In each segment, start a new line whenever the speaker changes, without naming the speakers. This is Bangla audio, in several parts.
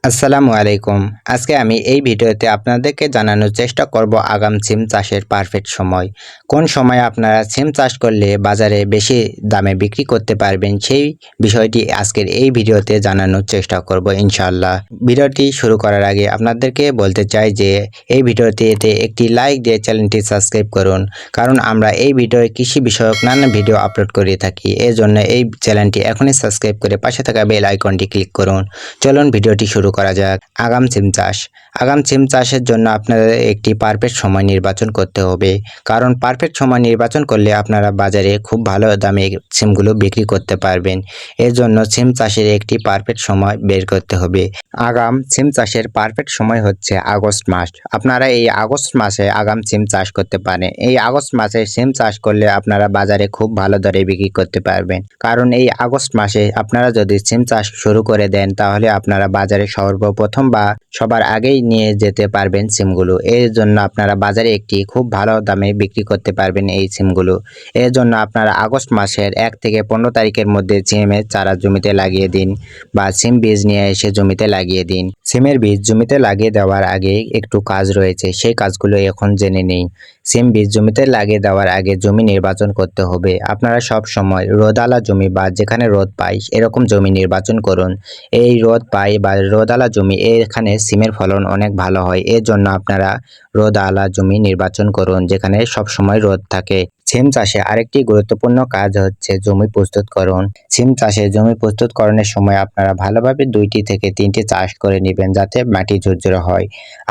আসসালামু আলাইকুম। আজকে আমি এই ভিডিওতে আপনাদেরকে জানানোর চেষ্টা করব আগাম সিম চাষের পারফেক্ট সময়। কোন সময়ে আপনারা সিম চাষ করলে বাজারে বেশি দামে বিক্রি করতে পারবেন সেই বিষয়টি আজকের এই ভিডিওতে জানানোর চেষ্টা করব ইনশাআল্লাহ। ভিডিওটি শুরু করার আগে আপনাদেরকে বলতে চাই যে এই ভিডিওটিতে একটি লাইক দিয়ে চ্যানেলটি সাবস্ক্রাইব করুন, কারণ আমরা এই ভিডিওয়ে কৃষি বিষয়ক নানা ভিডিও আপলোড করে থাকি। এজন্য এই চ্যানেলটি এখনই সাবস্ক্রাইব করে পাশে থাকা বেল আইকনটি ক্লিক করুন। চলুন ভিডিওটি শুরু করা যাক। আগাম সিম চাষ। আগাম সিম চাষের জন্য আপনাদের একটি পারফেক্ট সময় নির্বাচন করতে হবে, কারণ পারফেক্ট সময় নির্বাচন করলে আপনারা বাজারে খুব ভালো দামে সিমগুলো বিক্রি করতে পারবেন। এর জন্য সিম চাষের একটি পারফেক্ট সময় বের করতে হবে। আগাম সিম চাষের পারফেক্ট সময় হচ্ছে আগস্ট মাস। আপনারা এই আগস্ট মাসে আগাম সিম চাষ করতে পারেন। এই আগস্ট মাসে সিম চাষ করলে আপনারা বাজারে খুব ভালো দরে বিক্রি করতে পারবেন, কারণ এই আগস্ট মাসে আপনারা যদি সিম চাষ শুরু করে দেন তাহলে আপনারা বাজারে সর্বপ্রথম বা সবার আগেই নিয়ে যেতে পারবেন সিমগুলো। এর জন্য আপনারা বাজারে একটি খুব ভালো দামে বিক্রি করতে পারবেন এই সিমগুলো। এর জন্য আপনারা আগস্ট মাসের 1 থেকে 15 তারিখের মধ্যে সিমের চারা জমিতে লাগিয়ে দিন, বা সিম বীজ নিয়ে এসে জমিতে লাগিয়ে দিন। সিমের বীজ জমিতে লাগিয়ে দেওয়ার আগে একটু কাজ রয়েছে, সেই কাজগুলো এখন জেনে নেই। সিম বীজ জমিতে লাগিয়ে দেওয়ার আগে জমি নির্বাচন করতে হবে। আপনারা সব সময় রোদালা জমি বা যেখানে রোদ পায় এরকম জমি নির্বাচন করুন। এই রোদ পায় বা রোদালা জমি, এখানে সিমের ফলন অনেক ভালো হয়। এর জন্য আপনারা রোদালা জমি নির্বাচন করুন যেখানে সব সময় রোদ থাকে। সিম চাষে আরেকটি গুরুত্বপূর্ণ কাজ হচ্ছে জমি প্রস্তুতকরণ। সিম চাষে জমি প্রস্তুতকরণের সময় আপনারা ভালোভাবে 2টি থেকে 3টি চাষ করে নেবেন যাতে মাটি ঝুরঝুরে হয়।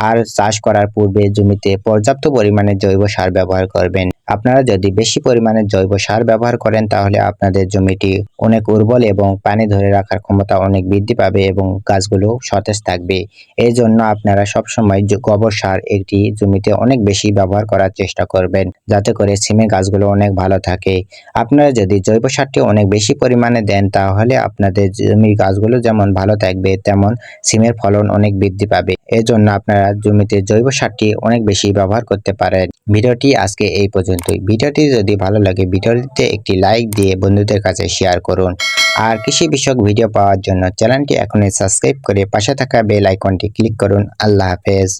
আর চাষ করার পূর্বে জমিতে পর্যাপ্ত পরিমাণে জৈব সার ব্যবহার করবেন। আপনারা যদি বেশি পরিমাণে জৈব সার ব্যবহার করেন তাহলে আপনাদের জমিটি অনেক উর্বর এবং পানি ধরে রাখার ক্ষমতা অনেক বৃদ্ধি পাবে এবং গাছগুলো সতেজ থাকবে। এই জন্য আপনারা সবসময় গোবর সার একটি জমিতে অনেক বেশি ব্যবহার করার চেষ্টা করবেন, যাতে করে সিমের গাছগুলো অনেক ভালো থাকে। আপনারা যদি জৈব সারটি অনেক বেশি পরিমাণে দেন তাহলে আপনাদের জমির গাছগুলো যেমন ভালো থাকবে তেমন সিমের ফলন অনেক বৃদ্ধি পাবে। এর জন্য আপনারা জমিতে জৈব সারটি অনেক বেশি ব্যবহার করতে পারেন। ভিডিওটি আজকে এই পর্যন্তই। ভিডিওটি যদি ভালো লাগে ভিডিওটিতে একটি লাইক দিয়ে বন্ধুদের কাছে শেয়ার করুন। আর কৃষি বিষয়ক ভিডিও পাওয়ার জন্য চ্যানেলটি এখনই সাবস্ক্রাইব করে পাশে থাকা বেল আইকনটি ক্লিক করুন। আল্লাহ হাফেজ।